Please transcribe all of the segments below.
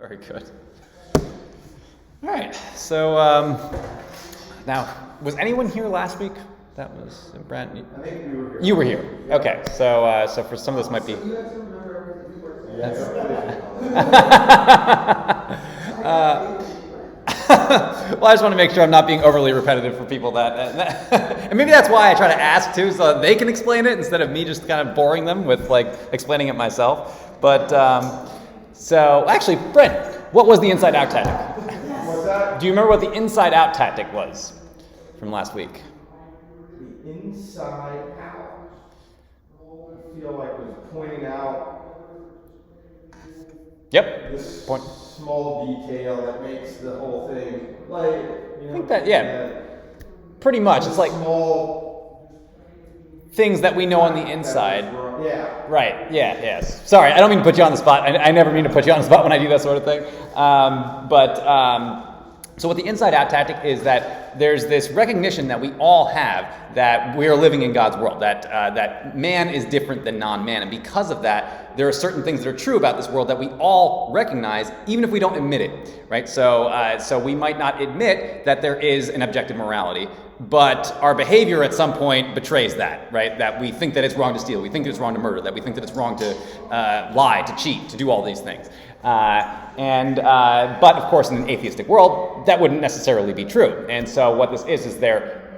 Very good. All right. So now, was anyone here last week? That was Brent. I think we were here. You were here. Yeah. Okay. So for some of this might be. You guys remember everything? Yes. Well, I just want to make sure I'm not being overly repetitive for people that and maybe that's why I try to ask too, so that they can explain it instead of me just kind of boring them with like explaining it myself. But so actually, Brent, what was the inside out tactic? What's that? Do you remember what the inside out tactic was from last week? The inside out. I feel like it was pointing out. Yep. This Point. small detail that makes the whole thing like. You know, I think that pretty much. It's like small things that we know on the inside. Yeah. Right. Yeah. Yes. Sorry, I don't mean to put you on the spot. I never mean to put you on the spot when I do that sort of thing. So what the inside out tactic is that there's this recognition that we all have that we're living in God's world, that man is different than non-man. And because of that, there are certain things that are true about this world that we all recognize, even if we don't admit it, right? So we might not admit that there is an objective morality, but our behavior at some point betrays that, right? That we think that it's wrong to steal, we think it's wrong to murder, that we think that it's wrong to lie, to cheat, to do all these things. But of course, in an atheistic world, that wouldn't necessarily be true. And so what this is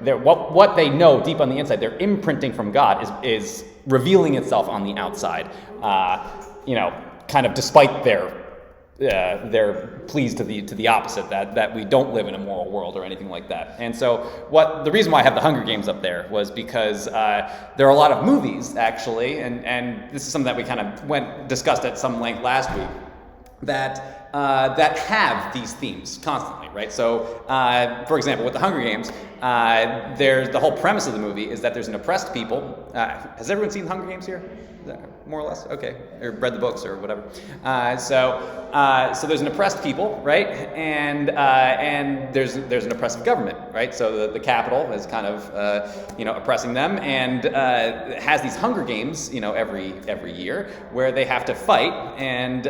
what they know deep on the inside, their imprinting from God is revealing itself on the outside. Kind of despite their pleas to the opposite, that we don't live in a moral world or anything like that. And so the reason why I have the Hunger Games up there was because there are a lot of movies actually, and this is something that we kind of discussed at some length last week, that have these themes constantly, right? So, for example, with the Hunger Games, there's the whole premise of the movie is that there's an oppressed people. Has everyone seen the Hunger Games here? More or less, okay, or read the books or whatever. So there's an oppressed people, right? And there's an oppressive government, right? So the capital is kind of oppressing them, and has these Hunger Games, every year where they have to fight, and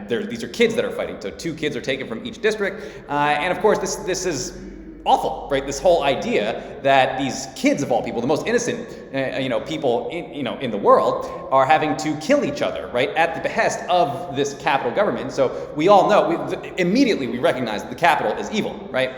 these are kids that are fighting. So 2 kids are taken from each district, and of course this is awful, right? This whole idea that these kids of all people, the most innocent, people in the world, are having to kill each other, right, at the behest of this capital government. So we all know immediately we recognize that the capital is evil, right?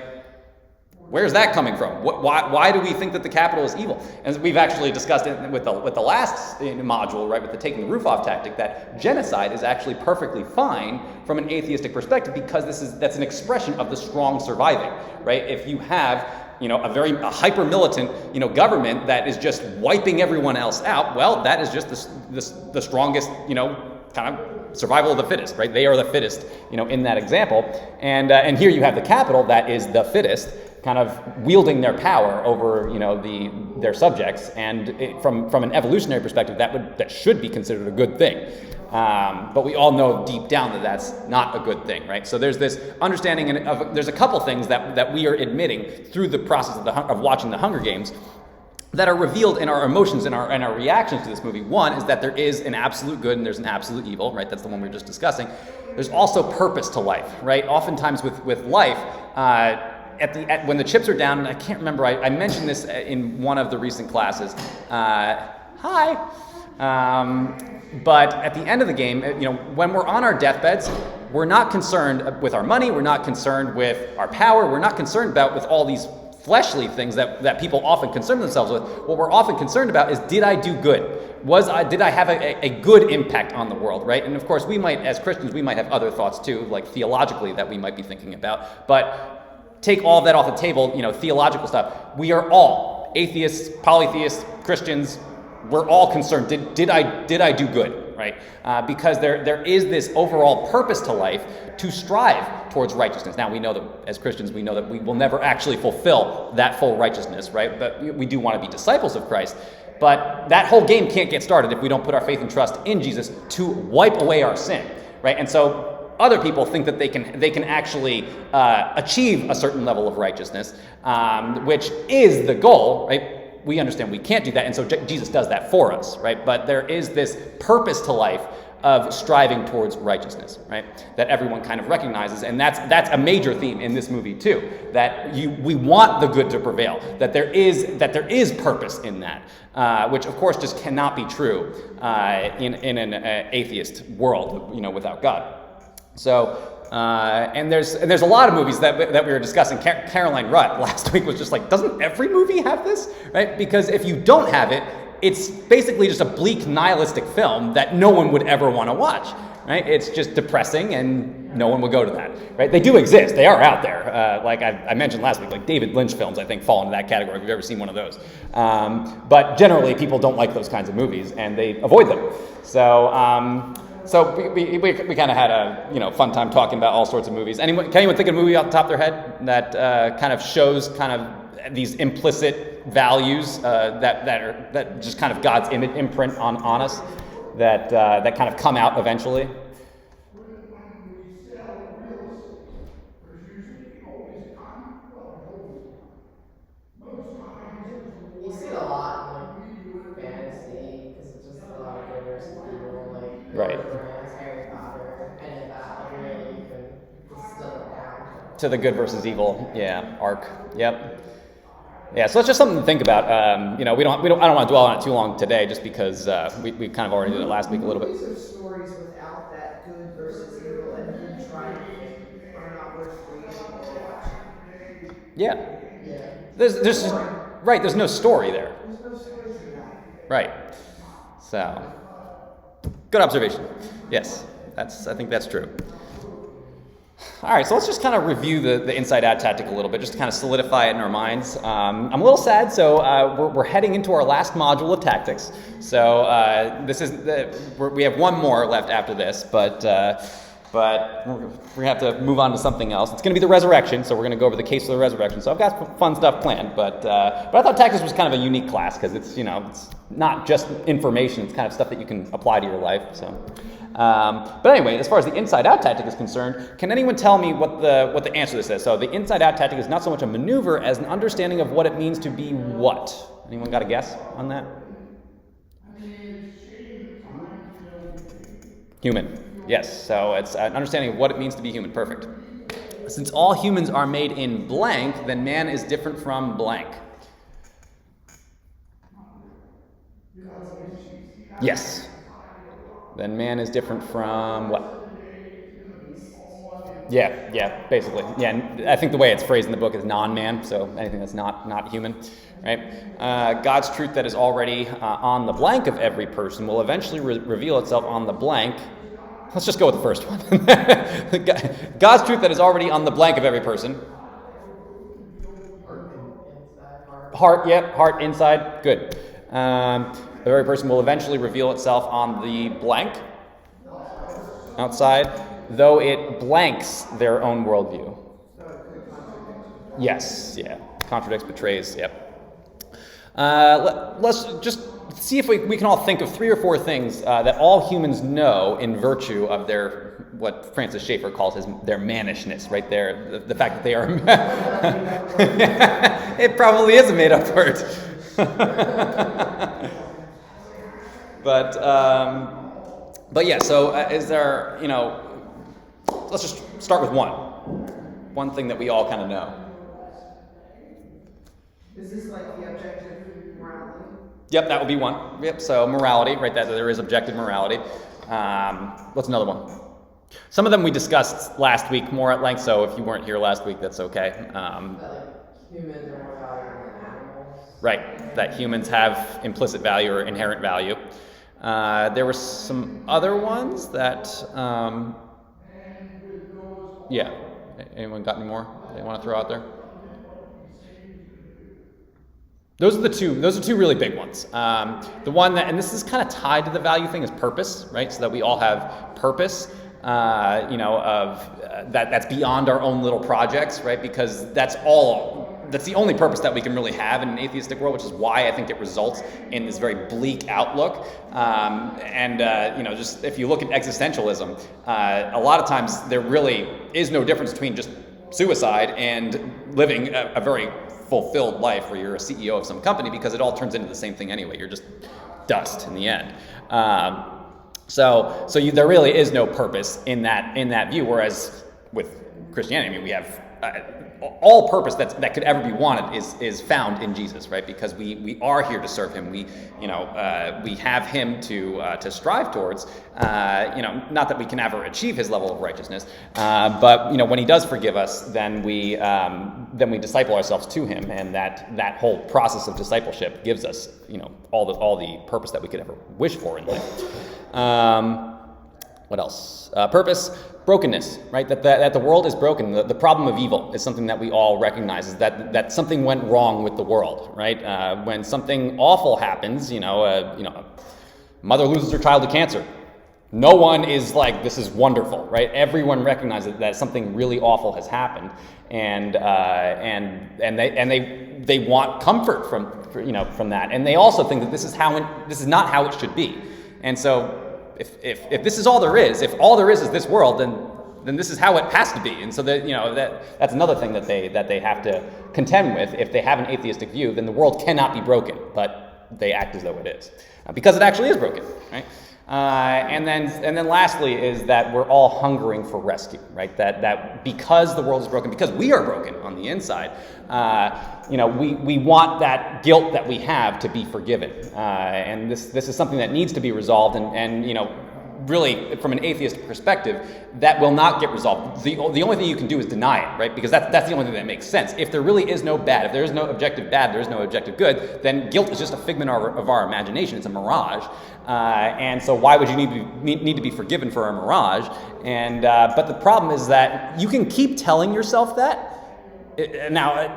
Where's that coming from? Why do we think that the capital is evil? And we've actually discussed it with the last module, right, with the taking the roof off tactic, that genocide is actually perfectly fine from an atheistic perspective because that's an expression of the strong surviving, right? If you have a hyper militant government that is just wiping everyone else out, well, that is just the strongest kind of survival of the fittest, right? They are the fittest in that example, and here you have the capital that is the fittest, kind of wielding their power over their subjects, and from an evolutionary perspective, that should be considered a good thing. But we all know deep down that that's not a good thing, right? So there's this understanding there's a couple things that we are admitting through the process of watching the Hunger Games that are revealed in our emotions and our reactions to this movie. One is that there is an absolute good and there's an absolute evil, right? That's the one we were just discussing. There's also purpose to life, right? Oftentimes with life, when the chips are down, and I can't remember, I mentioned this in one of the recent classes. But at the end of the game, when we're on our deathbeds, we're not concerned with our money, we're not concerned with our power, we're not concerned with all these fleshly things that people often concern themselves with. What we're often concerned about is, did I do good? Did I have a good impact on the world, right? And of course, we might, as Christians, we might have other thoughts too, like theologically, that we might be thinking about. But take all that off the table, theological stuff. We are all atheists, polytheists, Christians. We're all concerned. Did I do good, right? Because there is this overall purpose to life to strive towards righteousness. Now we know that as Christians, we know that we will never actually fulfill that full righteousness, right? But we do want to be disciples of Christ. But that whole game can't get started if we don't put our faith and trust in Jesus to wipe away our sin, right? And so other people think that they can actually achieve a certain level of righteousness, which is the goal, right? We understand we can't do that, and so Jesus does that for us, right? But there is this purpose to life of striving towards righteousness, right? That everyone kind of recognizes, and that's a major theme in this movie too. That we want the good to prevail. That there is purpose in that, which of course just cannot be true in an atheist world, without God. So. And there's a lot of movies that we were discussing. Caroline Rutt last week was just like, doesn't every movie have this, right? Because if you don't have it, it's basically just a bleak nihilistic film that no one would ever want to watch, right? It's just depressing and no one would go to that, right? They do exist. They are out there. Like I mentioned last week, like David Lynch films, I think, fall into that category if you've ever seen one of those. But generally, people don't like those kinds of movies and they avoid them. So we kind of had a fun time talking about all sorts of movies. Can anyone think of a movie off the top of their head that kind of shows kind of these implicit values that just kind of God's imprint on us that kind of come out eventually? You see it a lot in like fantasy because it's just a lot of good versus evil, like Right. Lord of the Rings, Harry Potter, any of that. Like really, you can distill it down To the good versus evil, arc. Yep. Yeah, so that's just something to think about. I don't want to dwell on it too long today, just because we kind of already did it last week a little bit. Movies of stories without that good versus evil and good triumphing are not worth reading or watching. Yeah. Yeah. There's no story there. There's no story to that. Right. So, good observation. Yes, I think that's true. All right, so let's just kind of review the inside-out tactic a little bit, just to kind of solidify it in our minds. I'm a little sad, so we're heading into our last module of tactics. So we have one more left after this, but we're going to have to move on to something else. It's going to be the resurrection, so we're going to go over the case of the resurrection. So I've got some fun stuff planned, but I thought tactics was kind of a unique class because it's not just information; it's kind of stuff that you can apply to your life. So. But anyway, as far as the inside-out tactic is concerned, can anyone tell me what the answer to this is? So the inside-out tactic is not so much a maneuver as an understanding of what it means to be what? Anyone got a guess on that? Human. Yes, so it's an understanding of what it means to be human. Perfect. Since all humans are made in blank, then man is different from blank. Yes. Then man is different from what? Yeah, basically. Yeah, and I think the way it's phrased in the book is non-man, so anything that's not human, right? God's truth that is already on the blank of every person will eventually reveal itself on the blank. Let's just go with the first one. God's truth that is already on the blank of every person. Heart inside, good. The very person will eventually reveal itself on the blank, outside, though it blanks their own worldview. Yes, contradicts, betrays, yep. Let's just see if we can all think of 3 or 4 things that all humans know in virtue of their, what Francis Schaeffer calls their mannishness, right there, the fact that they are, it probably is a made-up word. But yeah, so is there, let's just start with one thing that we all kind of know. Is this like the objective morality? Yep, that would be one. Yep, so morality, right, that there is objective morality. What's another one? Some of them we discussed last week more at length, so if you weren't here last week, that's okay. That like humans are more valuable than animals. Right, that humans have implicit value or inherent value. There were some other ones that, anyone got any more they want to throw out there? Those are two really big ones. The one that, and this is kind of tied to the value thing, is purpose, right? So that we all have purpose, that's beyond our own little projects, right? Because that's the only purpose that we can really have in an atheistic world, which is why I think it results in this very bleak outlook. Just if you look at existentialism, a lot of times there really is no difference between just suicide and living a very fulfilled life where you're a CEO of some company, because it all turns into the same thing anyway. You're just dust in the end. There really is no purpose in that view. Whereas with Christianity, I mean, we have all purpose that could ever be wanted is found in Jesus, right? Because we are here to serve Him. We have Him to strive towards. Not that we can ever achieve His level of righteousness, but when He does forgive us, then we disciple ourselves to Him, and that whole process of discipleship gives us all the purpose that we could ever wish for in life. What else? Purpose, brokenness, right? That the world is broken. The problem of evil is something that we all recognize, is that something went wrong with the world, right? When something awful happens, a mother loses her child to cancer. No one is like, this is wonderful, right? Everyone recognizes that something really awful has happened, and they want comfort from that, and they also think that this is not how it should be, and so. If this is all there is, if all there is this world, then this is how it has to be, and so that's another thing that they have to contend with. If they have an atheistic view, then the world cannot be broken, but they act as though it is, because it actually is broken, right? And then lastly is that we're all hungering for rescue, right? That because the world is broken, because we are broken on the inside, we want that guilt that we have to be forgiven, and this is something that needs to be resolved, and really, from an atheist perspective, that will not get resolved. The only thing you can do is deny it, right? Because that's the only thing that makes sense. If there really is no bad, if there is no objective bad, there is no objective good, then guilt is just a figment of our imagination. It's a mirage. And so why would you need to be forgiven for a mirage? And but the problem is that you can keep telling yourself that. Now,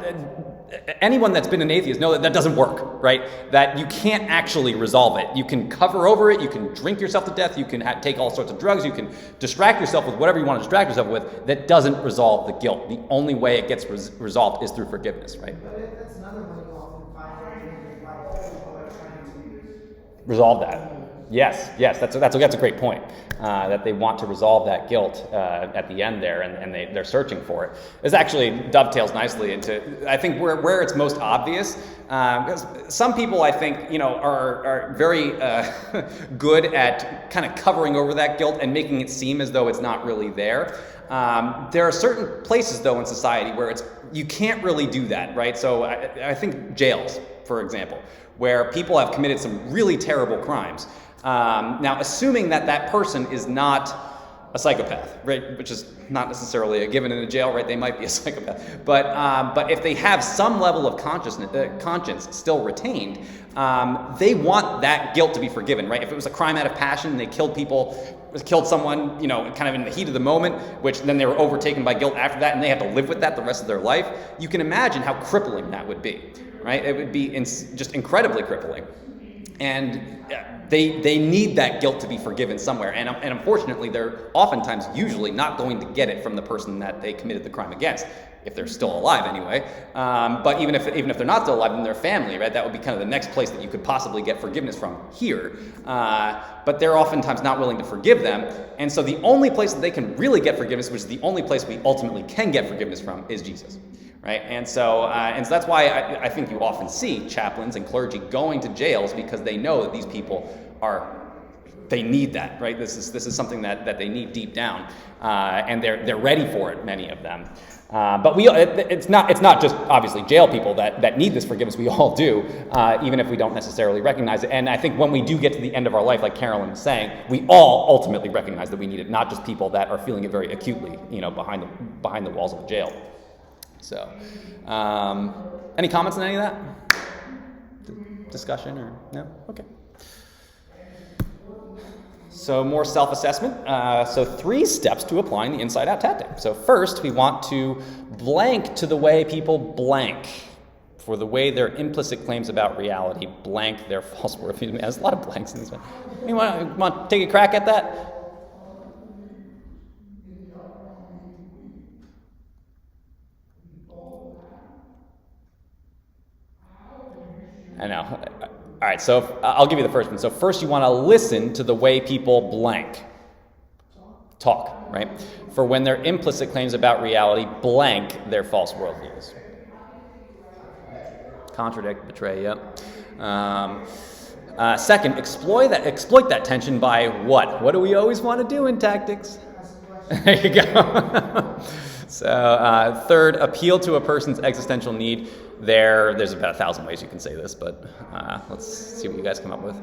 anyone that's been an atheist knows that doesn't work, right? That you can't actually resolve it. You can cover over it, you can drink yourself to death, you can take all sorts of drugs, you can distract yourself with whatever you want to distract yourself with. That doesn't resolve the guilt. The only way it gets resolved is through forgiveness, right? But that's another one you often find in life. People are trying to Resolve that. Yes, that's a great point. That they want to resolve that guilt at the end there, and they're searching for it. This actually dovetails nicely into, I think, where it's most obvious. Because some people, I think, are very good at kind of covering over that guilt and making it seem as though it's not really there. There are certain places, though, in society where you can't really do that, right? So I think jails, for example, where people have committed some really terrible crimes. Now, assuming that person is not a psychopath, right, which is not necessarily a given in a jail, right? They might be a psychopath, but if they have some level of conscience still retained, they want that guilt to be forgiven, right? If it was a crime out of passion, and they killed someone, kind of in the heat of the moment, which then they were overtaken by guilt after that, and they have to live with that the rest of their life. You can imagine how crippling that would be, right? It would be just incredibly crippling, and they need that guilt to be forgiven somewhere, and unfortunately, they're oftentimes usually not going to get it from the person that they committed the crime against, if they're still alive anyway. But even if they're not still alive, then their family, right? That would be kind of the next place that you could possibly get forgiveness from here. But they're oftentimes not willing to forgive them, and so the only place that they can really get forgiveness, which is the only place we ultimately can get forgiveness from, is Jesus. Right? And so that's why I think you often see chaplains and clergy going to jails, because they know that these people they need that, right? This is something that they need deep down, and they're ready for it, many of them. But it's not just obviously jail people that need this forgiveness. We all do, even if we don't necessarily recognize it. And I think when we do get to the end of our life, like Carolyn was saying, we all ultimately recognize that we need it, not just people that are feeling it very acutely, behind the walls of a jail. So, any comments on any of that? Discussion or no? Okay. So more self-assessment. So 3 steps to applying the inside-out tactic. So first, we want to blank to the way people blank, for the way their implicit claims about reality blank their false worldview. There's a lot of blanks in this one. You want to take a crack at that? I know. All right, so I'll give you the first one. So first, you want to listen to the way people blank talk, right? For when their implicit claims about reality blank their false worldviews. Contradict, betray, yep. Second, exploit that tension by what? What do we always want to do in tactics? There you go. So third, appeal to a person's existential need. There's about 1,000 ways you can say this, but let's see what you guys come up with.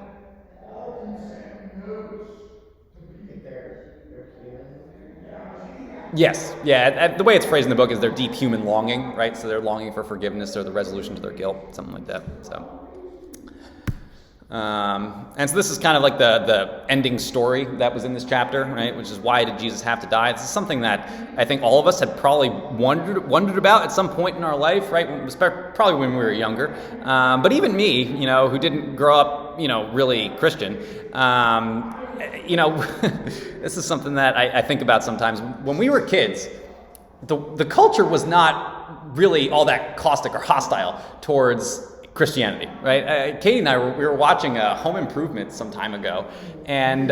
Yes, yeah. The way it's phrased in the book is their deep human longing, right? So they're longing for forgiveness or the resolution to their guilt, something like that. So. And so this is kind of like the ending story that was in this chapter, right? Which is, why did Jesus have to die? This is something that I think all of us had probably wondered about at some point in our life, right? Probably when we were younger. But even me, who didn't grow up, really Christian, this is something that I think about sometimes. When we were kids, the culture was not really all that caustic or hostile towards Christianity, right? Katie and I we were watching Home Improvement some time ago, and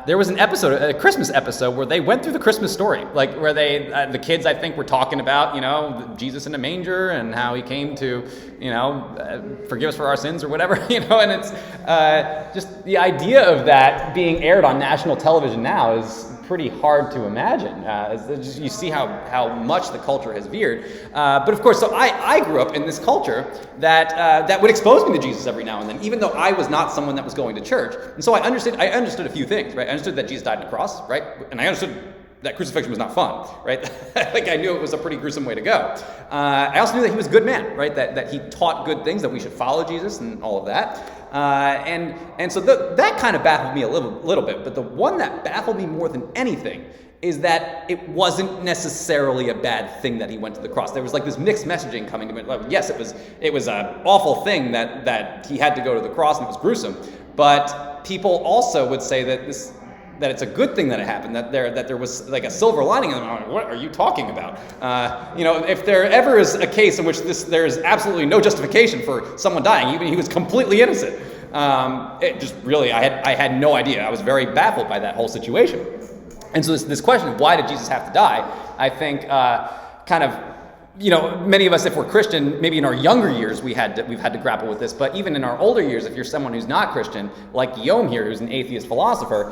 there was a Christmas episode where they went through the Christmas story, like where the kids, I think, were talking about Jesus in a manger and how he came to forgive us for our sins or whatever, and it's just the idea of that being aired on national television now is pretty hard to imagine. You see how much the culture has veered. But of course, so I grew up in this culture that would expose me to Jesus every now and then, even though I was not someone that was going to church. And so I understood a few things, right? I understood that Jesus died on the cross, right? And I understood that crucifixion was not fun, right? Like, I knew it was a pretty gruesome way to go. I also knew that he was a good man, right? That he taught good things, that we should follow Jesus and all of that. And so that kind of baffled me a little bit. But the one that baffled me more than anything is that it wasn't necessarily a bad thing that he went to the cross. There was like this mixed messaging coming to me. Like, yes, it was an awful thing that he had to go to the cross and it was gruesome. But people also would say that it's a good thing that it happened, that there was like a silver lining. And what are you talking about? If there ever is a case in which there is absolutely no justification for someone dying, even he was completely innocent. It just really, I had no idea. I was very baffled by that whole situation. And so this question of why did Jesus have to die, I think many of us, if we're Christian, maybe in our younger years we've had to grapple with this, but even in our older years, if you're someone who's not Christian, like Guillaume here, who's an atheist philosopher,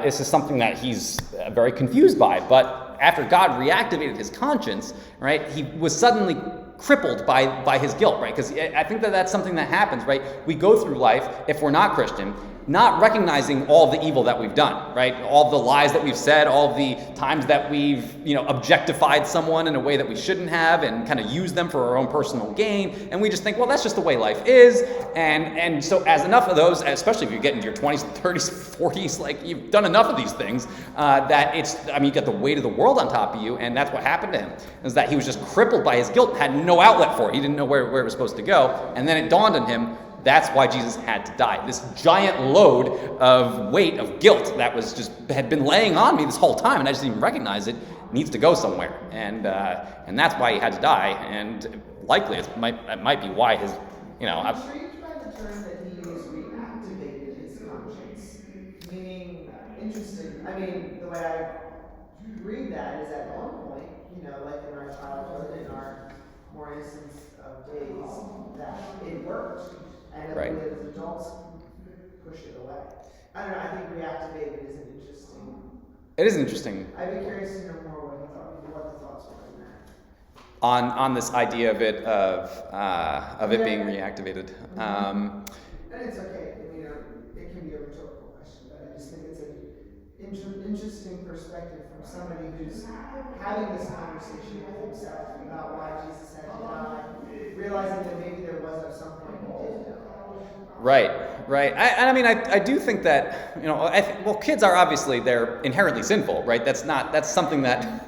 this is something that he's very confused by. But after God reactivated his conscience, right, he was suddenly crippled by his guilt, right? Because I think that's something that happens, right? We go through life, if we're not Christian, not recognizing all the evil that we've done, right? All the lies that we've said, all the times that we've, objectified someone in a way that we shouldn't have and kind of used them for our own personal gain. And we just think, well, that's just the way life is. And so as enough of those, especially if you get into your 20s, 30s, 40s, like you've done enough of these things, that you got the weight of the world on top of you. And that's what happened to him, is that he was just crippled by his guilt, had no outlet for it. He didn't know where it was supposed to go. And then it dawned on him, that's why Jesus had to die. This giant load of weight of guilt that had been laying on me this whole time, and I just didn't even recognize it, needs to go somewhere. And that's why he had to die. And likely it might be why his, I'm intrigued by the term that he used, reactivated his conscience. Meaning, interesting. The way I read that is at one point, like in our childhood, in our more innocent of days, that it worked. And right. We as adults push it away. I don't know, I think reactivated is an interesting. It is interesting. I'd be curious to know more what the thoughts were in that. On this idea of it being reactivated. And it's okay. It can be a rhetorical question, but I just think it's an interesting perspective from somebody who's having this conversation with himself about why Jesus had to die, realizing that maybe there was at some point he did know. Right. I do think that kids are obviously, they're inherently sinful, right? That's something that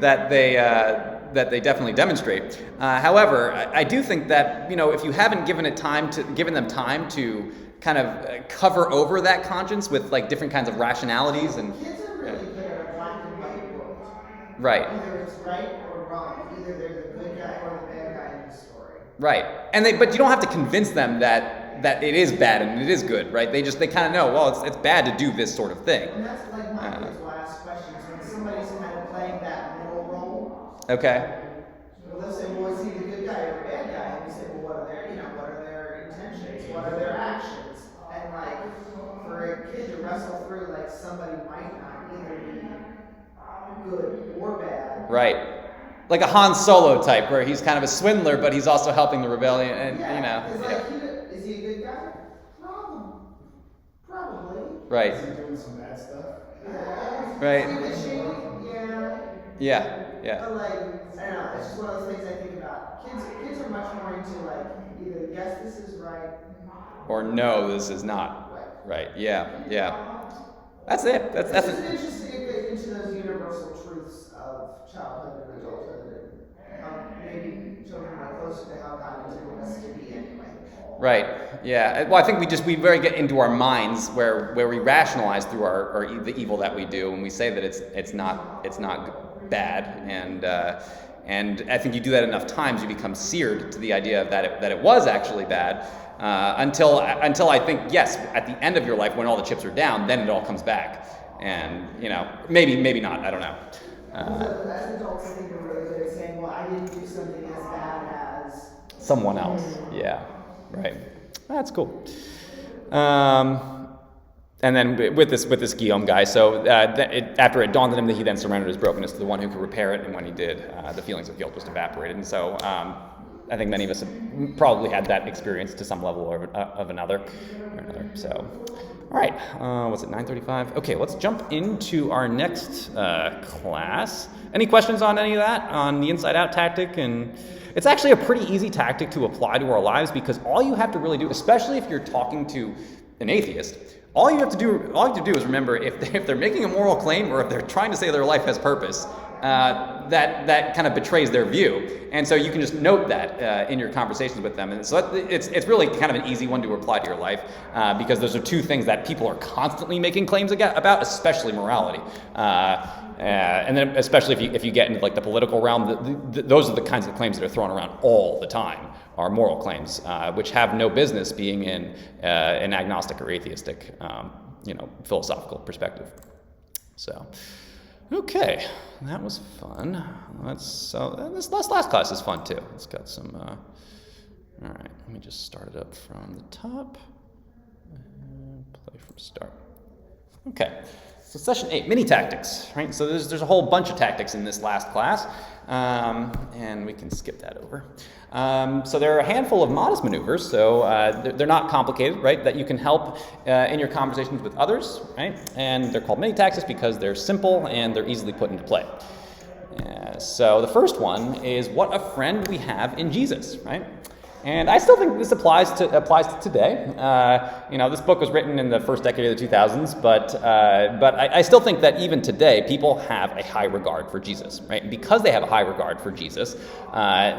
that they definitely demonstrate. However, I do think that if you haven't given them time to kind of cover over that conscience with like different kinds of rationalities and kids are really good at a black and white world. Right. Either it's right or wrong. Either they're the good guy or the bad guy in the story. Right. But you don't have to convince them that it is bad and it is good, right? They kind of know, well, it's bad to do this sort of thing. And that's like my kids will ask questions when somebody's kind of playing that middle role. Okay. They'll say, well, is he the good guy or the bad guy? And we say, well, what are their intentions? What are their actions? bad. Right. Like a Han Solo type, where he's kind of a swindler, but he's also helping the rebellion, and It's like, is he a good guy? Probably. Right. Is he doing some bad stuff? Yeah. Right. Is he a bit shady? Yeah. Yeah. But like, I don't know, it's just one of those things I think about. Kids are much more into like, either yes, this is right. Or no, this is not. Right. Yeah. That's it. That's It's it. interesting to get into those universal truths of childhood and adulthood, and how maybe children are closer to how God intended us to be anyway. Right. Yeah. Well, I think we very get into our minds where we rationalize through the evil that we do, and we say that it's not bad, and I think you do that enough times, you become seared to the idea that it was actually bad. Until I think, yes, at the end of your life when all the chips are down, then it all comes back, and maybe not. I don't know. As adults, I think we're really good at saying, "Well, I didn't do something as bad as Someone else." Yeah. Right. That's cool. And then with this Guillaume guy, so after it dawned on him that he then surrendered his brokenness to the one who could repair it, and when he did, the feelings of guilt just evaporated. And so I think many of us have probably had that experience to some level or another. So, all right, what's it, 9:35? Okay, let's jump into our next class. Any questions on any of that, on the inside-out tactic? And it's actually a pretty easy tactic to apply to our lives, because all you have to really do, especially if you're talking to an atheist, all you have to do is remember if they're making a moral claim, or if they're trying to say their life has purpose, that kind of betrays their view, and so you can just note that in your conversations with them, and so it's really kind of an easy one to apply to your life, because those are two things that people are constantly making claims about, especially morality, and then especially if you get into like the political realm, those are the kinds of claims that are thrown around all the time, are moral claims, which have no business being in an agnostic or atheistic, philosophical perspective. So. Okay, that was fun. This last class is fun too. It's got some. All right, let me just start it up from the top and play from start. Okay, so session 8, mini tactics. Right, so there's a whole bunch of tactics in this last class, and we can skip that over. So there are a handful of modest maneuvers, so they're not complicated, right, that you can help in your conversations with others, right, and they're called mini tactics because they're simple and they're easily put into play. So the first one is what a friend we have in Jesus, right? And I still think this applies to today. This book was written in the first decade of the 2000s, but I still think that even today, people have a high regard for Jesus, right? And because they have a high regard for Jesus,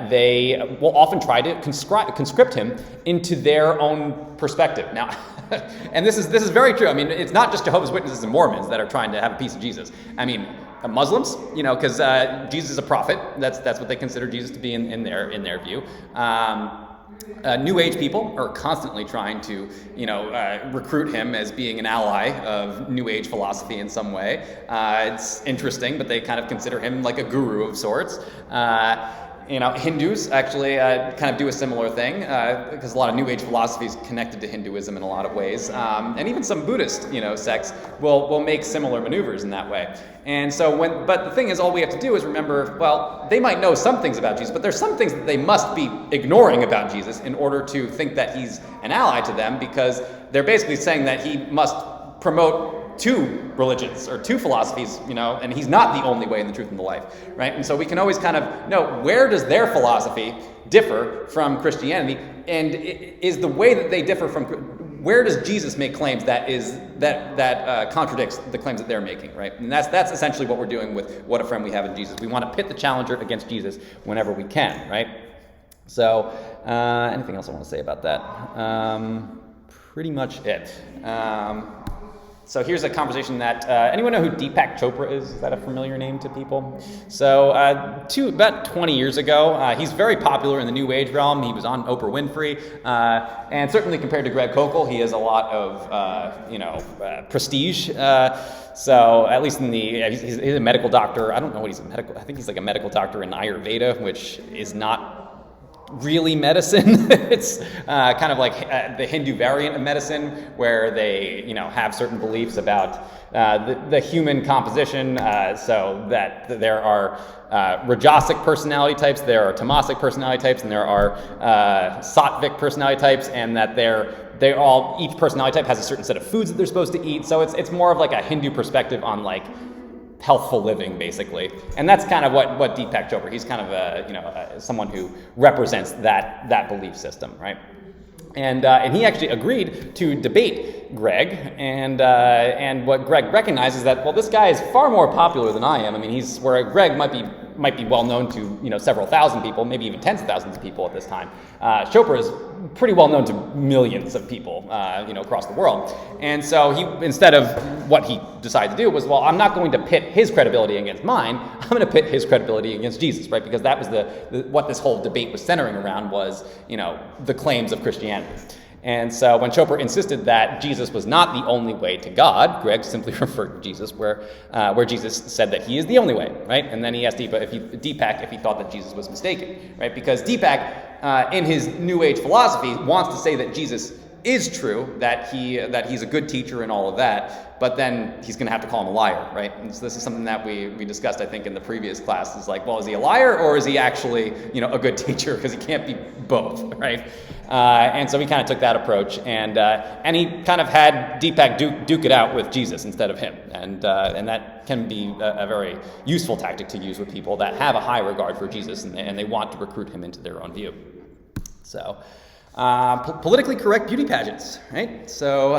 they will often try to conscript him into their own perspective. Now, and this is very true. I mean, it's not just Jehovah's Witnesses and Mormons that are trying to have a piece of Jesus. I mean, Muslims, because Jesus is a prophet. That's what they consider Jesus to be in their view. New Age people are constantly trying to, recruit him as being an ally of New Age philosophy in some way. It's interesting, but they kind of consider him like a guru of sorts. Hindus actually kind of do a similar thing, because a lot of New Age philosophy is connected to Hinduism in a lot of ways, and even some Buddhist, sects will make similar maneuvers in that way. And so but the thing is, all we have to do is remember, well, they might know some things about Jesus, but there's some things that they must be ignoring about Jesus in order to think that he's an ally to them, because they're basically saying that he must promote two religions or two philosophies, and he's not the only way in the truth and the life, right? And so we can always kind of know, where does their philosophy differ from Christianity, and is the way that they differ from, where does Jesus make claims that contradicts the claims that they're making, right? And that's essentially what we're doing with what a friend we have in Jesus. We want to pit the challenger against Jesus whenever we can, right? So anything else I want to say about that? Pretty much it. So here's a conversation that, anyone know who Deepak Chopra is? Is that a familiar name to people? So about 20 years ago, he's very popular in the New Age realm. He was on Oprah Winfrey. And certainly compared to Greg Koukl, he has a lot of, prestige. So at least he's a medical doctor. I don't know what he's a medical, I think he's like a medical doctor in Ayurveda, which is not really medicine. It's kind of like the Hindu variant of medicine, where they, have certain beliefs about the human composition, so that there are Rajasic personality types, there are Tamasic personality types, and there are Sattvic personality types, and that each personality type has a certain set of foods that they're supposed to eat. So it's more of like a Hindu perspective on like healthful living, basically. And that's kind of what Deepak Chopra, he's kind of someone who represents that belief system, right? And he actually agreed to debate Greg, and what Greg recognizes that, well, this guy is far more popular than I am. I mean, where Greg might be well known to several thousand people, maybe even tens of thousands of people at this time. Chopra is pretty well known to millions of people, across the world. And so instead of what he decided to do was, well, I'm not going to pit his credibility against mine. I'm going to pit his credibility against Jesus, right? Because that was what this whole debate was centering around, was the claims of Christianity. And so when Chopra insisted that Jesus was not the only way to God, Greg simply referred to Jesus where Jesus said that he is the only way, right? And then he asked Deepak if he thought that Jesus was mistaken, right? Because Deepak, in his New Age philosophy, wants to say that Jesus is true, that he's a good teacher and all of that, but then he's going to have to call him a liar, right? And so this is something that we discussed, I think, in the previous class. It's like, well, is he a liar, or is he actually, a good teacher? Because he can't be both, right? And so he kind of took that approach, and he kind of had Deepak duke it out with Jesus instead of him, and that can be a very useful tactic to use with people that have a high regard for Jesus, and they want to recruit him into their own view. So. Politically correct beauty pageants, right? So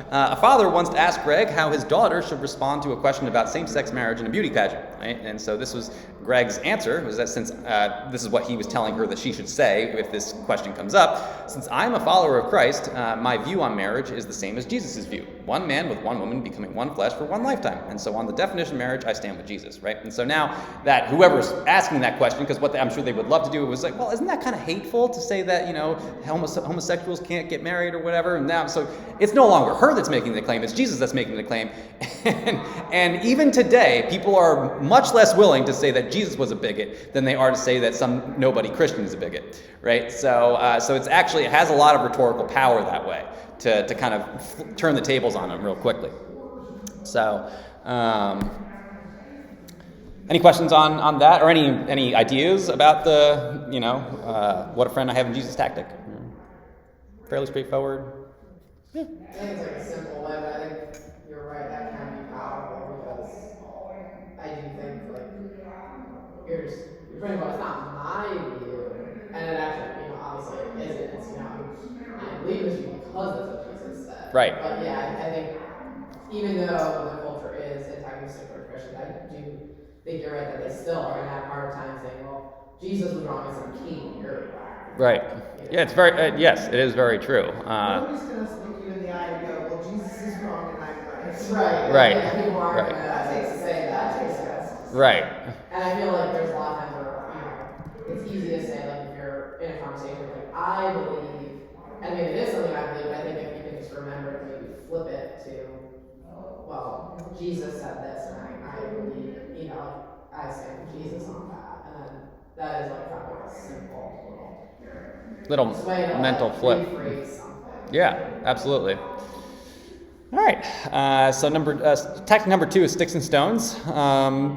a father once asked Greg how his daughter should respond to a question about same-sex marriage in a beauty pageant, right? And so this was Greg's answer, was that since this is what he was telling her that she should say if this question comes up, since I'm a follower of Christ, my view on marriage is the same as Jesus' view. One man with one woman becoming one flesh for one lifetime. And so on the definition of marriage, I stand with Jesus, right? And so now that whoever's asking that question, because what I'm sure they would love to do was like, well, isn't that kind of hateful to say that, homosexuals can't get married or whatever? And now, so it's no longer her that's making the claim, it's Jesus that's making the claim. And even today, people are much less willing to say that Jesus was a bigot than they are to say that some nobody Christian is a bigot, right? So it has a lot of rhetorical power that way to kind of turn the tables on them real quickly. So, any questions on that, or any ideas about the what a friend I have in Jesus tactic? Fairly straightforward. Yeah. I think it's like a simple way, but I think you're right, that can be powerful, because I do think you're pretty much, it's not my view, and it actually, obviously it isn't. It's, I believe this view because that's what Jesus said. Right. But yeah, I think even though the culture is antagonistic toward Christians, I do think you're right that they still are going to have a hard time saying, well, Jesus was wrong as a king, you're right. Yeah, it's very, yes, it is very true. Nobody's going to look you in the eye and go, well, Jesus is wrong and I'm right. Right. Right. Yeah, people aren't Right. going to say that. Right. And I feel like there's a lot of times where, it's easy to say, if you're in a conversation, I believe, and maybe it is something I believe, but I think if you can just remember to maybe flip it to, well, Jesus said this, and I believe, I stand with Jesus on that. And then that is kind of a simple little way to mental flip. rephrase something. Yeah, absolutely. All right. So tactic number 2 is sticks and stones.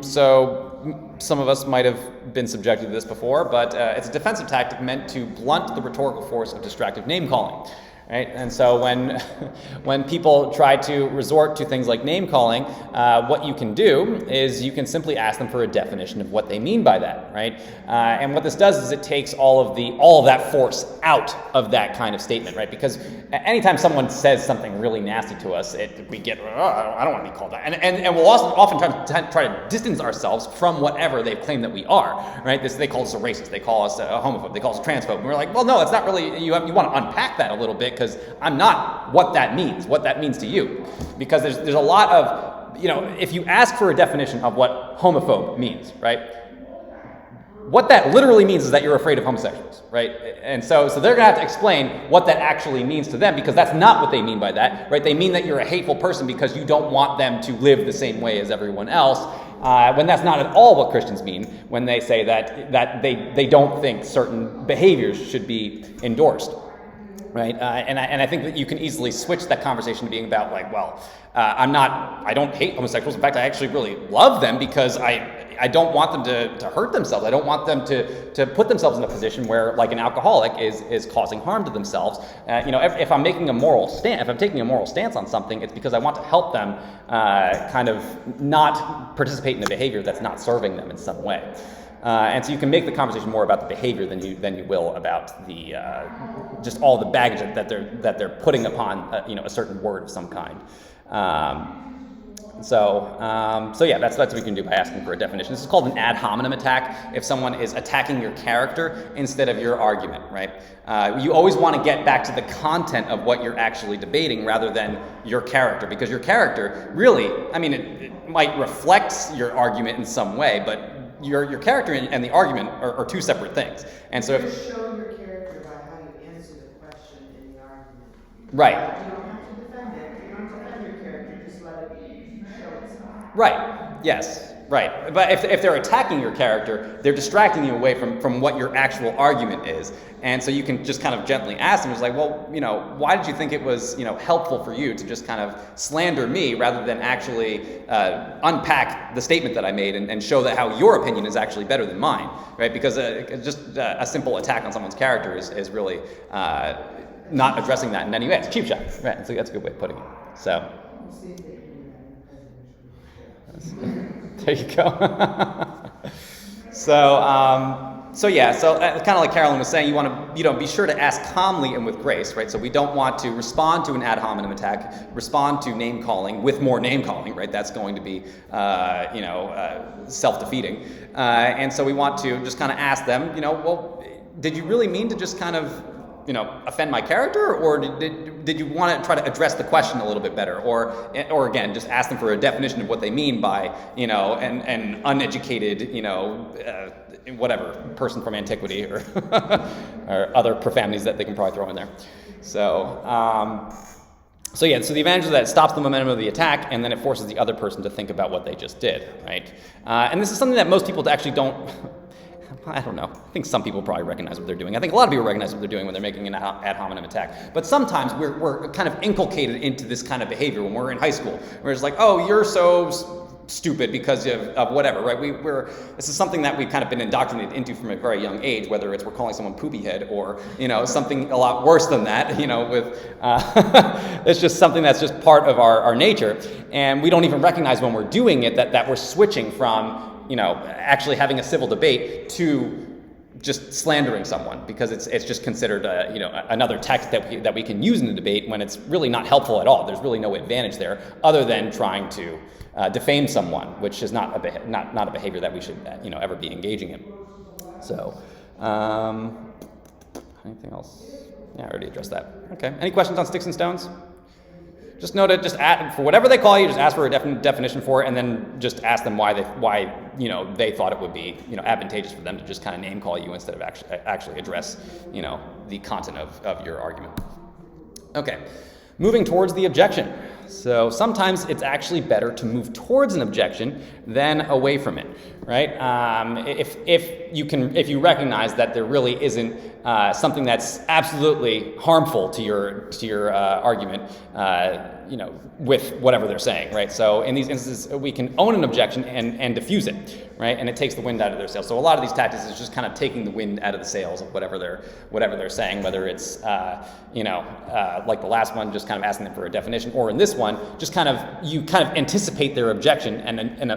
So some of us might have been subjected to this before, but it's a defensive tactic meant to blunt the rhetorical force of distractive name calling. Right? And so when people try to resort to things like name calling, what you can do is you can simply ask them for a definition of what they mean by that, right? And what this does is it takes all of that force out of that kind of statement, right? Because anytime someone says something really nasty to us, we get, I don't want to be called that, and we'll oftentimes try to distance ourselves from whatever they've claimed that we are, right? They call us a racist, they call us a homophobe, they call us a transphobe, and we're like, well, no, it's not really. You want to unpack that a little bit, because I'm not what that means to you. Because there's a lot of, if you ask for a definition of what homophobe means, right? What that literally means is that you're afraid of homosexuals, right? And so they're going to have to explain what that actually means to them, because that's not what they mean by that, right? They mean that you're a hateful person because you don't want them to live the same way as everyone else. when that's not at all what Christians mean when they say that they don't think certain behaviors should be endorsed. Right, and I think that you can easily switch that conversation to being about like, well, I don't hate homosexuals. In fact, I actually really love them because I don't want them to hurt themselves. I don't want them to put themselves in a position where, like an alcoholic, is causing harm to themselves. If I'm making a moral stand, if I'm taking a moral stance on something, it's because I want to help them kind of not participate in a behavior that's not serving them in some way. And so you can make the conversation more about the behavior than you will about the just all the baggage that they're putting upon a certain word of some kind. So yeah, that's what we can do by asking for a definition. This is called an ad hominem attack. If someone is attacking your character instead of your argument, right? You always want to get back to the content of what you're actually debating rather than your character, because your character really, I mean, it might reflect your argument in some way, but your character and the argument are two separate things. And so if show your character by how you answer the question in the argument. Right. You don't have to defend it. You don't defend your character, just let it show itself. Right. Yes. Right. But if they're attacking your character, they're distracting you away from what your actual argument is. And so you can just kind of gently ask them, it's like, well, why did you think it was, helpful for you to just kind of slander me rather than actually unpack the statement that I made and show that how your opinion is actually better than mine, right? Because just a simple attack on someone's character is really not addressing that in any way. It's a cheap shot, right? So that's a good way of putting it. So. There you go. So kind of like Carolyn was saying, you want to be sure to ask calmly and with grace, right? So we don't want to respond to an ad hominem attack, respond to name calling with more name calling, right? That's going to be self-defeating, and so we want to just kind of ask them, well, did you really mean to just kind of offend my character, or did you want to try to address the question a little bit better, or again, just ask them for a definition of what they mean by an uneducated whatever person from antiquity or or other profanities that they can probably throw in there. So the advantage of that, it stops the momentum of the attack, and then it forces the other person to think about what they just did, right? And this is something that most people actually don't. I don't know. I think some people probably recognize what they're doing. I think a lot of people recognize what they're doing when they're making an ad hominem attack. But sometimes we're kind of inculcated into this kind of behavior when we're in high school, where it's like, oh, you're so stupid because of whatever, right? This is something that we've kind of been indoctrinated into from a very young age, whether we're calling someone poopy head or, something a lot worse than that, it's just something that's just part of our nature. And we don't even recognize when we're doing it that we're switching from, actually having a civil debate to just slandering someone, because it's just considered another text that we can use in the debate when it's really not helpful at all. There's really no advantage there other than trying to defame someone, which is not a behavior that we should ever be engaging in. So anything else? Yeah, I already addressed that. Okay. Any questions on sticks and stones? Just note it. For whatever they call you, just ask for a definition for it, and then just ask them why they thought it would be advantageous for them to just kind of name call you instead of actually address the content of your argument. Okay, moving towards the objection. So sometimes it's actually better to move towards an objection than away from it, right? If you recognize that there really isn't something that's absolutely harmful to your argument, with whatever they're saying, right? So in these instances, we can own an objection and diffuse it, right? And it takes the wind out of their sails. So a lot of these tactics is just kind of taking the wind out of the sails of whatever they're saying, whether it's like the last one, just kind of asking them for a definition, or in this one, just you anticipate their objection and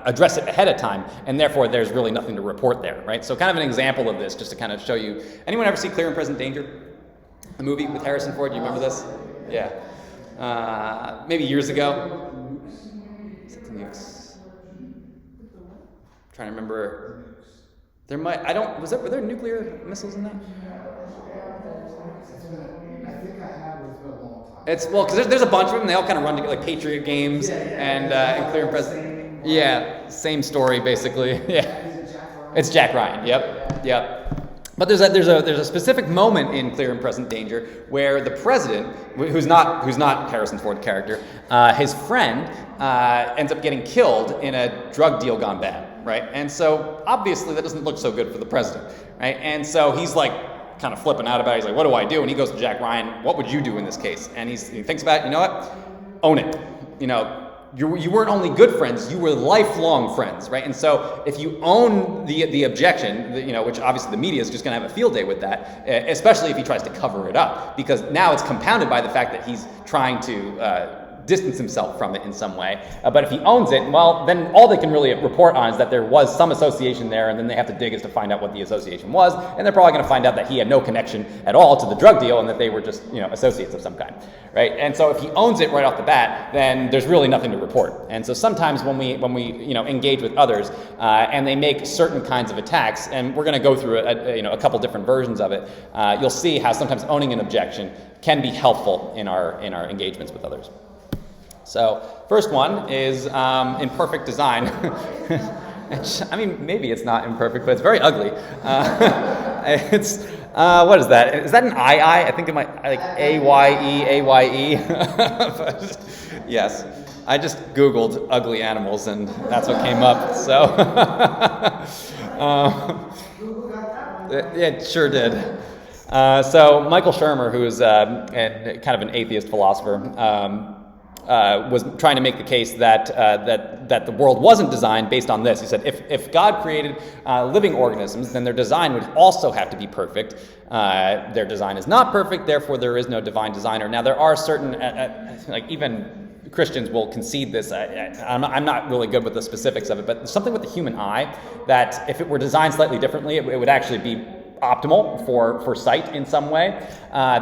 address it ahead of time, and therefore there's really nothing to report there, right? So kind of an example of this, just to kind of show you. Anyone ever see Clear and Present Danger? The movie with Harrison Ford. Do you remember this? Yeah. Maybe years ago. Trying to remember. Were there nuclear missiles in that? I think I have, but it's been a long time. Because there's a bunch of them. They all kind of run together, like Patriot Games and Clear and Present. Yeah, same story basically. Yeah, it's Jack Ryan. Yep. But there's a specific moment in Clear and Present Danger where the president, who's not Harrison Ford's character, his friend ends up getting killed in a drug deal gone bad, right? And so obviously that doesn't look so good for the president, right? And so he's like kind of flipping out about it. He's like, what do I do? And he goes to Jack Ryan, what would you do in this case? And he thinks about it. You know what? Own it. You know. You weren't only good friends, you were lifelong friends, right? And so if you own the objection, which obviously the media is just going to have a field day with that, especially if he tries to cover it up, because now it's compounded by the fact that he's trying to distance himself from it in some way. But if he owns it, well, then all they can really report on is that there was some association there, and then they have to dig is to find out what the association was, and they're probably going to find out that he had no connection at all to the drug deal, and that they were just associates of some kind, right? And so if he owns it right off the bat, then there's really nothing to report. And so sometimes when we engage with others and they make certain kinds of attacks, and we're going to go through a couple different versions of it, you'll see how sometimes owning an objection can be helpful in our engagements with others. So first one is imperfect design. I mean, maybe it's not imperfect, but it's very ugly. It's what is that? Is that an II? I think it might like AYE. Yes, I just Googled ugly animals, and that's what came up. So it sure did. So Michael Shermer, who is kind of an atheist philosopher, was trying to make the case that the world wasn't designed based on this. He said, if God created living organisms, then their design would also have to be perfect. Their design is not perfect, therefore there is no divine designer. Now there are certain, like even Christians will concede this. I'm not really good with the specifics of it, but something with the human eye that if it were designed slightly differently, it would actually be optimal for sight in some way.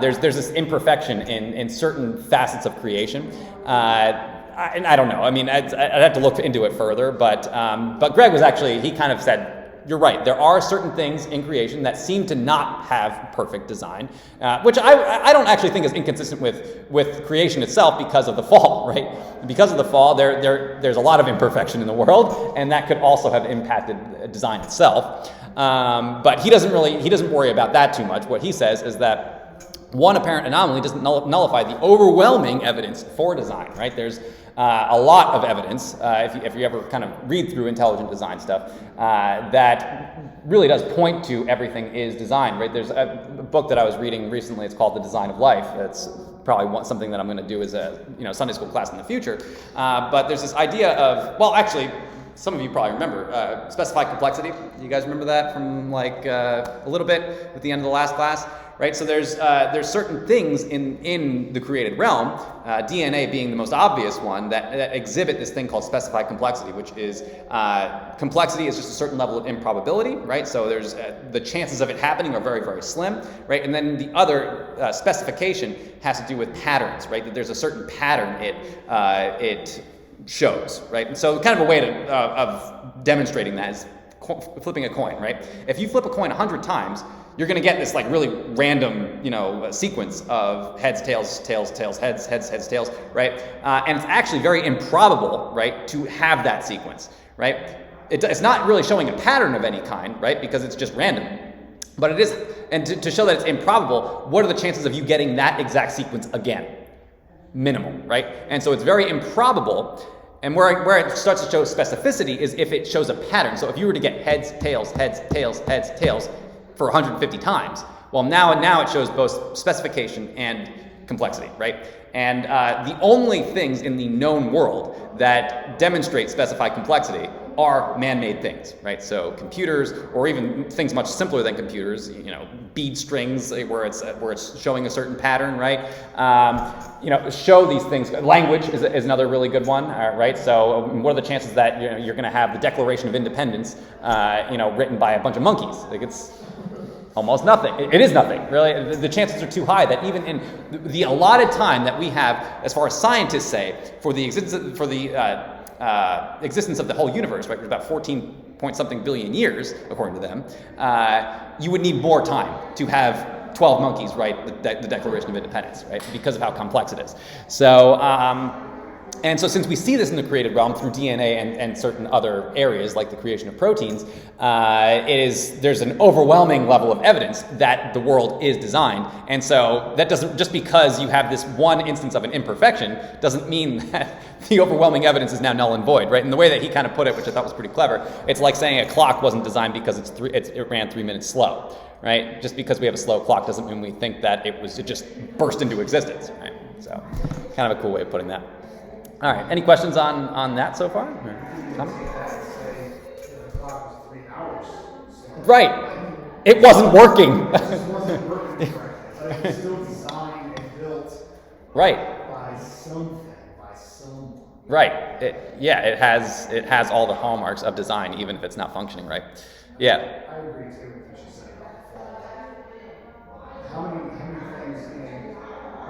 There's this imperfection in certain facets of creation. And I don't know. I mean, I'd have to look into it further. But Greg was actually, he kind of said, you're right. There are certain things in creation that seem to not have perfect design, which I don't actually think is inconsistent with creation itself because of the fall, right? Because of the fall, there's a lot of imperfection in the world, and that could also have impacted design itself. But he doesn't worry about that too much. What he says is that one apparent anomaly doesn't nullify the overwhelming evidence for design, right? There's a lot of evidence, if you ever kind of read through intelligent design stuff, that really does point to everything is designed, right? There's a book that I was reading recently. It's called The Design of Life. It's probably something that I'm going to do as a Sunday school class in the future. But there's this idea of, well, actually, some of you probably remember specified complexity. You guys remember that from like a little bit at the end of the last class, right? So there's certain things in the created realm, DNA being the most obvious one, that exhibit this thing called specified complexity, which is complexity is just a certain level of improbability, right? So there's the chances of it happening are very, very slim, right? And then the other specification has to do with patterns, right? That there's a certain pattern it shows, right? And so kind of a way of demonstrating that is flipping a coin, right? If you flip a coin 100 times, you're going to get this like really random, sequence of heads, tails, tails, tails, heads, heads, heads, tails, right? And it's actually very improbable, right, to have that sequence, right? It's not really showing a pattern of any kind, right, because it's just random. But it is, and to show that it's improbable, what are the chances of you getting that exact sequence again? Minimal, right? And so it's very improbable. And where it starts to show specificity is if it shows a pattern. So if you were to get heads, tails, heads, tails, heads, tails for 150 times, well, now it shows both specification and complexity, right? And the only things in the known world that demonstrate specified complexity are man-made things, right? So computers, or even things much simpler than computers, bead strings where it's showing a certain pattern, right? Show these things. Language is another really good one, right? So what are the chances that you're going to have the Declaration of Independence, written by a bunch of monkeys? Like it's almost nothing. It is nothing, really. The chances are too high that even in the allotted time that we have, as far as scientists say, for the existence of the whole universe, right? It's about 14-point-something billion years, according to them. You would need more time to have 12 monkeys write the Declaration of Independence, right? Because of how complex it is. So, And so since we see this in the created realm through DNA and certain other areas like the creation of proteins, there's an overwhelming level of evidence that the world is designed. And so that doesn't, just because you have this one instance of an imperfection doesn't mean that the overwhelming evidence is now null and void, right? And the way that he kind of put it, which I thought was pretty clever, it's like saying a clock wasn't designed because it ran 3 minutes slow, right? Just because we have a slow clock doesn't mean we think that it just burst into existence, right? So kind of a cool way of putting that. All right, any questions on that so far? Right, it wasn't working. But it was still designed and built Right, by something, by someone. right. It has all the hallmarks of design, even if it's not functioning right. Yeah. I agree too with what you said about the fall. How many things can you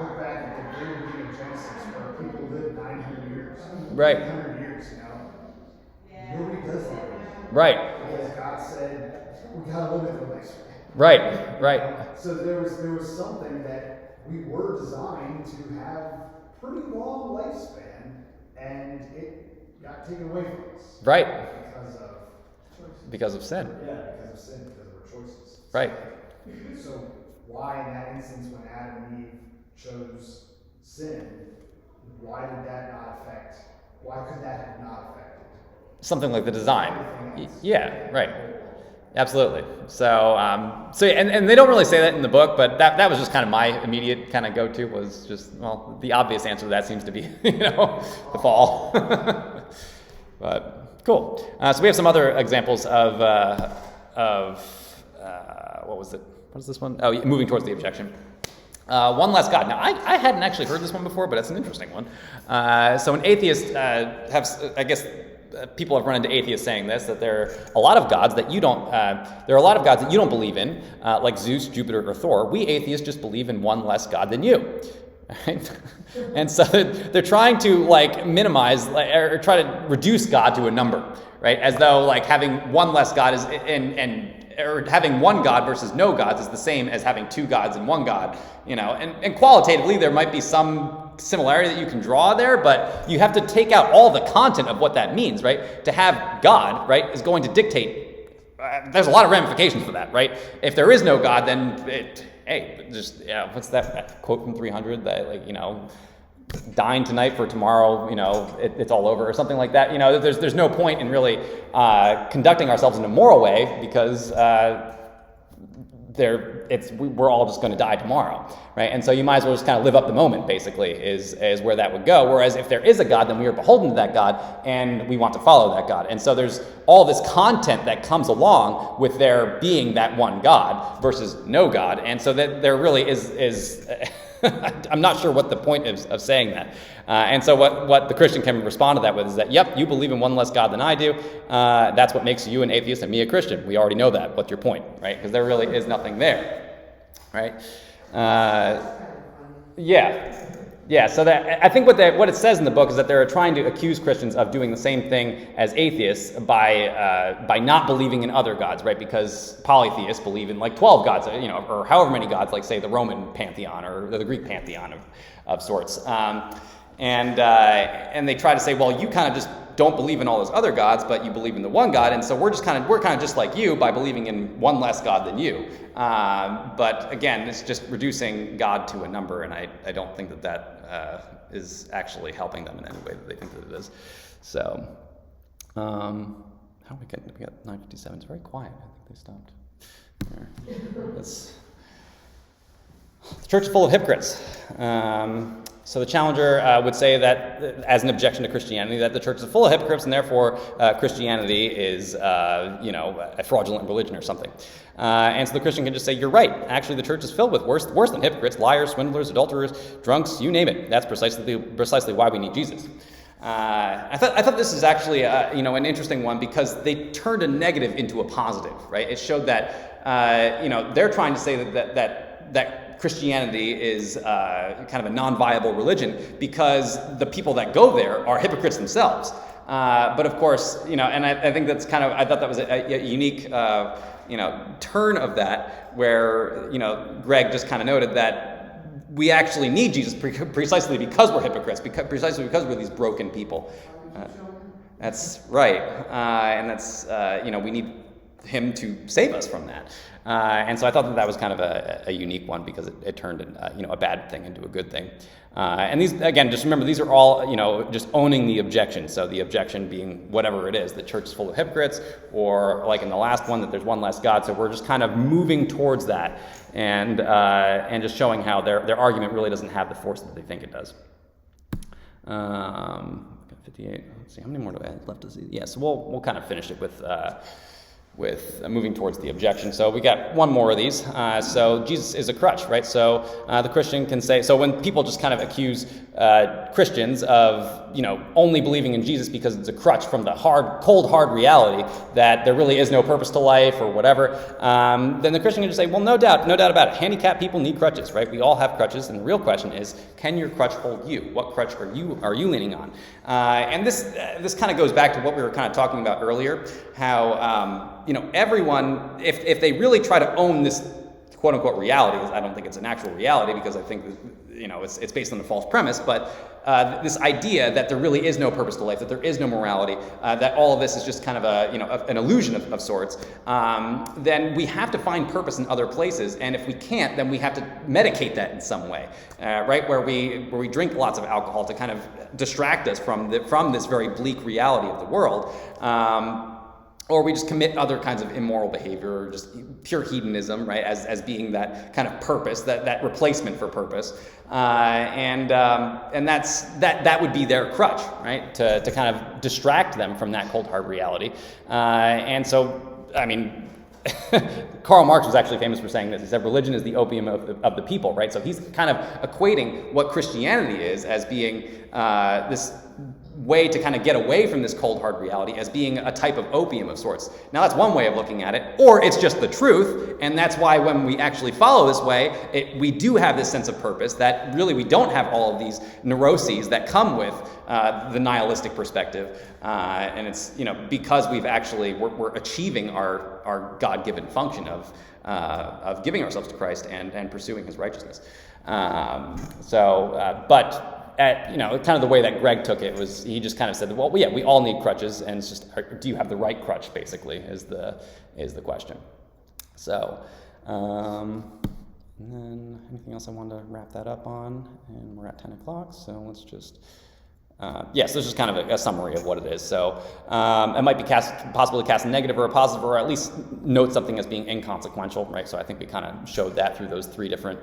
look back at the very beginning of Genesis where people lived 900 years? Right. 800 years, you know? Nobody does that anymore. Right, Because God said, we gotta limit the lifespan. right. So there was something that we were designed to have pretty long lifespan, and it got taken away from us. Right, Because of choices. because of sin. Yeah, because of sin, because of our choices. Right. So why in that instance when Adam and Eve chose sin, why could that have not affected Something like the design. everything else? Yeah, right. Absolutely. So, and they don't really say that in the book, but that was just kind of my immediate kind of go-to was just, well, the obvious answer to that seems to be, the fall. But cool. So we have some other examples of what was it? What is this one? Oh, moving towards the objection. One less God. Now, I hadn't actually heard this one before, but it's an interesting one. So an atheist people have run into atheists saying this, that there are a lot of gods that you don't believe in, like Zeus, Jupiter, or Thor. We atheists just believe in one less God than you. Right? And so they're trying to minimize or try to reduce God to a number, right? As though having one less God is or having one God versus no gods is the same as having two gods and one God, and qualitatively there might be some similarity that you can draw there, but you have to take out all the content of what that means, right? To have God, right, is going to dictate, there's a lot of ramifications for that, right? If there is no God, then what's that quote from 300 that dying tonight for tomorrow, it's all over or something like that. There's no point in really conducting ourselves in a moral way because we're all just going to die tomorrow, right? And so you might as well just kind of live up the moment, basically, is where that would go. Whereas if there is a God, then we are beholden to that God, and we want to follow that God. And so there's all this content that comes along with there being that one God versus no God. And so that there really is I'm not sure what the point is of saying that. And so what the Christian can respond to that with is that, yep, you believe in one less God than I do. That's what makes you an atheist and me a Christian. We already know that. What's your point, right? Because there really is nothing there, right? Yeah. So that I think what it says in the book is that they're trying to accuse Christians of doing the same thing as atheists by not believing in other gods, right? Because polytheists believe in 12 gods, or however many gods, like say the Roman pantheon or the Greek pantheon of sorts. And they try to say, well, you kind of just don't believe in all those other gods, but you believe in the one God, and so we're kind of just like you by believing in one less God than you. But again, it's just reducing God to a number, and I don't think that is actually helping them in any way that they think that it is. So, how we got 9:57? It's very quiet. I think they stopped. There. The church is full of hypocrites. So the challenger would say that, as an objection to Christianity, that the church is full of hypocrites, and therefore Christianity is, a fraudulent religion or something. And so the Christian can just say, "You're right. Actually, the church is filled with worse than hypocrites, liars, swindlers, adulterers, drunks, you name it. That's precisely why we need Jesus." I thought this is actually an interesting one because they turned a negative into a positive, right? It showed that they're trying to say that Christianity is kind of a non-viable religion because the people that go there are hypocrites themselves. But of course, and I think that's I thought that was a unique, turn of that where, Greg just kind of noted that we actually need Jesus precisely because we're hypocrites, precisely because we're these broken people. That's right, and that's we need him to save us from that. And so I thought that was kind of a unique one because it turned a bad thing into a good thing. And these, again, just remember, these are all, just owning the objection. So the objection being whatever it is, the church is full of hypocrites, or like in the last one, that there's one less God. So we're just kind of moving towards that and just showing how their argument really doesn't have the force that they think it does. 58. Let's see, how many more do I have left to see? Yeah, so we'll kind of finish it with moving towards the objection. So we got one more of these. So Jesus is a crutch, right? So the Christian can say, so when people just kind of accuse Christians of, only believing in Jesus because it's a crutch from the cold, hard reality that there really is no purpose to life or whatever, then the Christian can just say, well, no doubt about it. Handicapped people need crutches, right? We all have crutches, and the real question is, can your crutch hold you? What crutch are you leaning on? And this kind of goes back to what we were kind of talking about earlier, how everyone, if they really try to own this quote unquote reality, I don't think it's an actual reality because I think it's based on a false premise, but this idea that there really is no purpose to life, that there is no morality, that all of this is just kind of an illusion of sorts, then we have to find purpose in other places, and if we can't, then we have to medicate that in some way, right? Where we drink lots of alcohol to kind of distract us from this very bleak reality of the world. Or we just commit other kinds of immoral behavior, or just pure hedonism, right, as being that kind of purpose, that replacement for purpose, and that would be their crutch, right, to kind of distract them from that cold hard reality, and so I mean. Karl Marx was actually famous for saying this. He said religion is the opium of the people, right? So he's kind of equating what Christianity is as being this way to kind of get away from this cold hard reality as being a type of opium of sorts. Now that's one way of looking at it, or it's just the truth, and that's why when we actually follow this way, we do have this sense of purpose that really we don't have all of these neuroses that come with the nihilistic perspective, and it's because we're achieving our God-given function of giving ourselves to Christ and pursuing His righteousness. But kind of the way that Greg took it was he just kind of said, well, yeah, we all need crutches, and it's just, do you have the right crutch, basically, is the question. So, and then anything else I wanted to wrap that up on? And we're at 10 o'clock, so let's just... Yes, this is kind of a summary of what it is. So it might be possible to cast a negative or a positive, or at least note something as being inconsequential, right? So I think we kind of showed that through those three different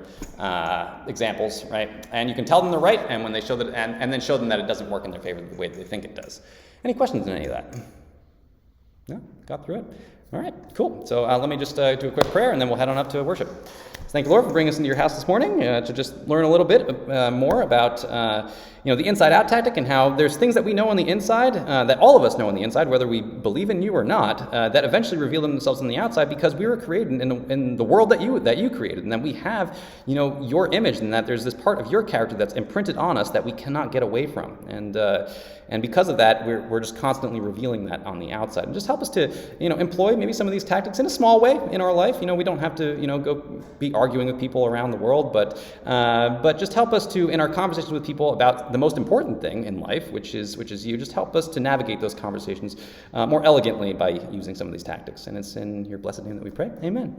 examples, right? And you can tell them they're right, and when they show that, and then show them that it doesn't work in their favor the way that they think it does. Any questions on any of that? No? Got through it? All right, cool. So let me just do a quick prayer, and then we'll head on up to worship. Thank you, Lord, for bringing us into your house this morning to just learn a little bit more about the inside-out tactic, and how there's things that we know on the inside, that all of us know on the inside, whether we believe in you or not, that eventually reveal themselves on the outside because we were created in the world that you created, and that we have your image, and that there's this part of your character that's imprinted on us that we cannot get away from, and because of that, we're just constantly revealing that on the outside. And just help us to employ maybe some of these tactics in a small way in our life. We don't have to go be arguing with people around the world, but just help us to, in our conversations with people about the most important thing in life, which is you, just help us to navigate those conversations more elegantly by using some of these tactics. And it's in your blessed name that we pray. Amen.